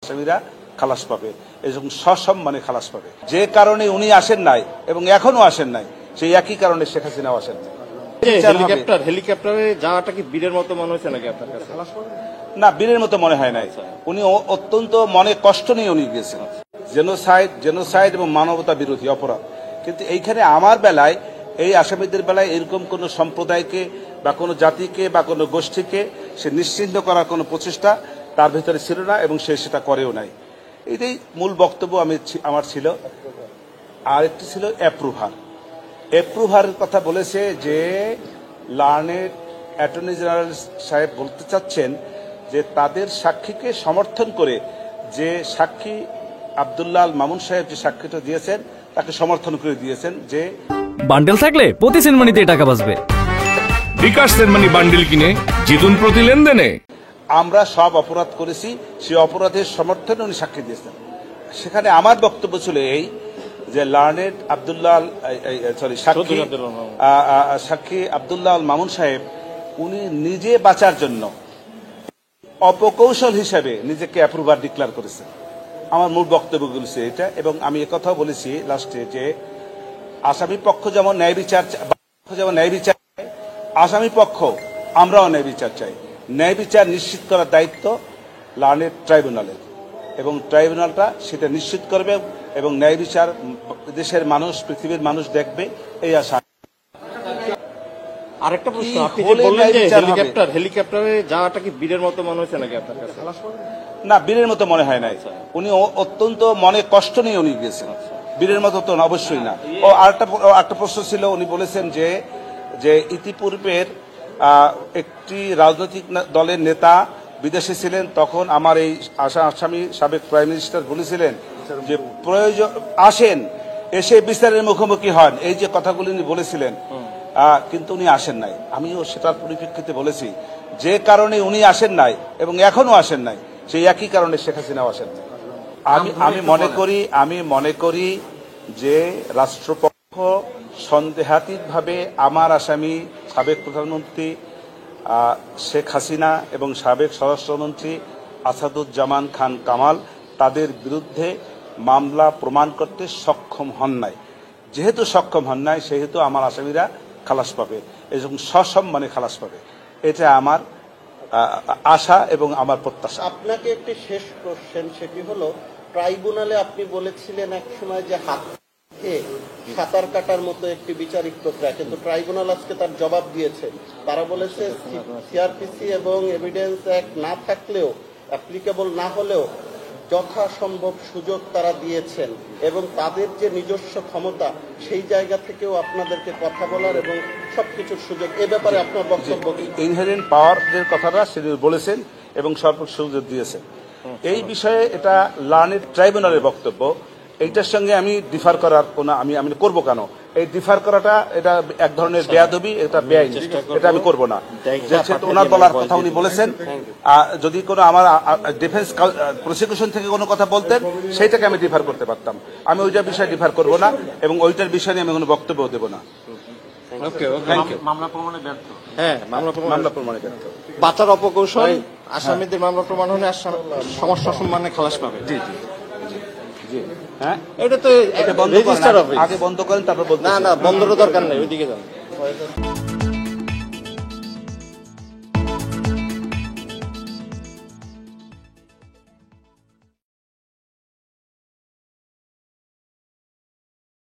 আসামিরা খালাস পাবে এবং সসম্মানে খালাস পাবে। যে কারণে উনি আসেন নাই এবং এখনো আসেন নাই, সেই একই কারণে শেখ হাসিনাও আসেন নাই। হেলিকপ্টারে যাওয়াটা কি বীরের মতো মনে হচ্ছে নাকি আপনার কাছে? না, বীরের মতো মনে হয় নাই। উনি অত্যন্ত মনে কষ্ট নিয়ে উনি গেছেন। জেনোসাইড এবং মানবতা বিরোধী অপরাধ। কিন্তু এইখানে আমার বেলায়, এই আসামিদের বেলায় এরকম কোন সম্প্রদায়কে বা কোনো জাতিকে বা কোনো গোষ্ঠীকে সে নিশ্চিহ্ন করার কোনো প্রচেষ্টা তার ভিতরে ছিল না এবং সে সেটা করেও নাই। এটাই মূল বক্তব্য আমার ছিল। আর একটি ছিল অ্যাপ্রুভারের কথা বলেছে যে লার্নেড অ্যাটর্নি জেনারেল সাহেব বলতে চাচ্ছেন যে তাদের সাক্ষীকে সমর্থন করে যে সাক্ষী আব্দুল্লাহ আল মামুন সাহেব যে সাক্ষীটা দিয়েছেন তাকে সমর্থন করে দিয়েছেন যে বান্ডেল থাকলে প্রতি সেনমানিতে টাকা বাঁচবে। বিকাশ সেনমানি বান্ডেল কিনে জিতুন প্রতি লেনদেনে। আমরা সব অপরাধ করেছি, সেই অপরাধের সমর্থনে উনি সাক্ষী দিয়েছেন। সেখানে আমার বক্তব্য ছিল এই যে লার্নেড সাক্ষী আব্দুল্লাহ আল মামুন সাহেব উনি নিজে বাঁচার জন্য অপকৌশল হিসেবে নিজেকে অ্যাপ্রুভার ডিক্লেয়ার করেছেন। আমার মূল বক্তব্যগুলো এটা, এবং আমি একথাও বলেছি লাস্টে যে আসামি পক্ষ যেমন ন্যায় বিচার আসামি পক্ষ আমরাও ন্যায় বিচার চাই। ন্যায় বিচার নিশ্চিত করার দায়িত্ব লার্নেড ট্রাইব্যুনালের, এবং ট্রাইব্যুনালটা সেটা নিশ্চিত করবে এবং ন্যায় বিচার দেশের মানুষ, পৃথিবীর মানুষ দেখবে, এই আশা। আরেকটা প্রশ্ন, আপনি যে বললেন যে হেলিকপ্টারে যাওয়াটা কি বীরের মতো মনে হচ্ছে নাকি আপনার কাছে? না, বীরের মতো মনে হয় নাই। উনি অত্যন্ত মনে কষ্ট নিয়ে উনি গেছেন। বীরের মতো তো অবশ্যই না। ও আরেকটা প্রশ্ন ছিল, উনি বলেছেন যে ইতিপূর্বের একটি রাজনৈতিক দলের নেতা বিদেশে ছিলেন, তখন আমার এই আসামি সাবেক প্রাইম মিনিস্টার বলেছিলেন যে প্রয়োজন আসেন, এসে বিচারের মুখোমুখি হন, এই যে কথাগুলি উনি বলেছিলেন, কিন্তু উনি আসেন নাই। আমিও সেটার পরিপ্রেক্ষিতে বলেছি যে কারণে উনি আসেন নাই এবং এখনো আসেন নাই, সেই একই কারণে শেখ হাসিনাও আসেন নাই। আমি মনে করি যে রাষ্ট্রপক্ষ সন্দেহাতীতভাবে আমার আসামি সাবেক প্রধানমন্ত্রী শেখ হাসিনা এবং সাবেক স্বরাষ্ট্রমন্ত্রী আসাদুজ্জামান খান কামাল তাদের বিরুদ্ধে মামলা প্রমাণ করতে সক্ষম হন নাই। যেহেতু সক্ষম হন নাই, সেহেতু আমার আসামিরা খালাস পাবে এবং সসম্মানে খালাস পাবে। এটা আমার আশা এবং আমার প্রত্যাশা। আপনাকে একটি শেষ কোশ্চেন, সেটি হলো ট্রাইব্যুনালে আপনি বলেছিলেন একসময় যে হাতে সাঁতার কাটার মতো একটি বিচারিক প্রক্রিয়া, কিন্তু ট্রাইব্যুনাল আজকে তার জবাব দিয়েছে। তারা বলেছে সিআরপিসি এবং এভিডেন্স অ্যাক্ট না থাকলেও, অ্যাপ্লিকেবল না হলেও যথাসম্ভব সুযোগ তারা দিয়েছেন এবং তাদের যে নিজস্ব ক্ষমতা, সেই জায়গা থেকেও আপনাদেরকে কথা বলার এবং সবকিছুর সুযোগ। এ ব্যাপারে আপনার বক্তব্য কি? ইনহেরেন্ট পাওয়ারের কথাটা সেটি বলেছেন এবং সর্বোচ্চ সুযোগ দিয়েছেন। এই বিষয়ে এটা লার্নেড ট্রাইব্যুনালের বক্তব্য। এইটার সঙ্গে আমি ডিফার করার কোনো আমি করবো কেন? এই ডিফার করাটা এটা এক ধরনের বেয়াদবি, এটা বেআইনি, এটা আমি করবো না। ওনার বলার কথা উনি বলেছেন, যদি কোনো আমার ডিফেন্স প্রসিকিউশন থেকে কোনো কথা বলতেন, সেইটাকে আমি ডিফার করতে পারতাম। আমি ওইটার বিষয়ে ডিফার করবো না এবং ওইটার বিষয়ে নিয়ে আমি কোনো বক্তব্য দেবো না। মামলা প্রমাণে ব্যর্থ। বাঁচার অপকৌশল, আসামিদের মামলা প্রমাণ হলে সমস্যা সম্মানে খালাস পাবে। জি। হ্যাঁ, এটা তো আগে বন্ধ করেন, তারপর না, বন্ধেরও দরকার নেই, ওইদিকে যান।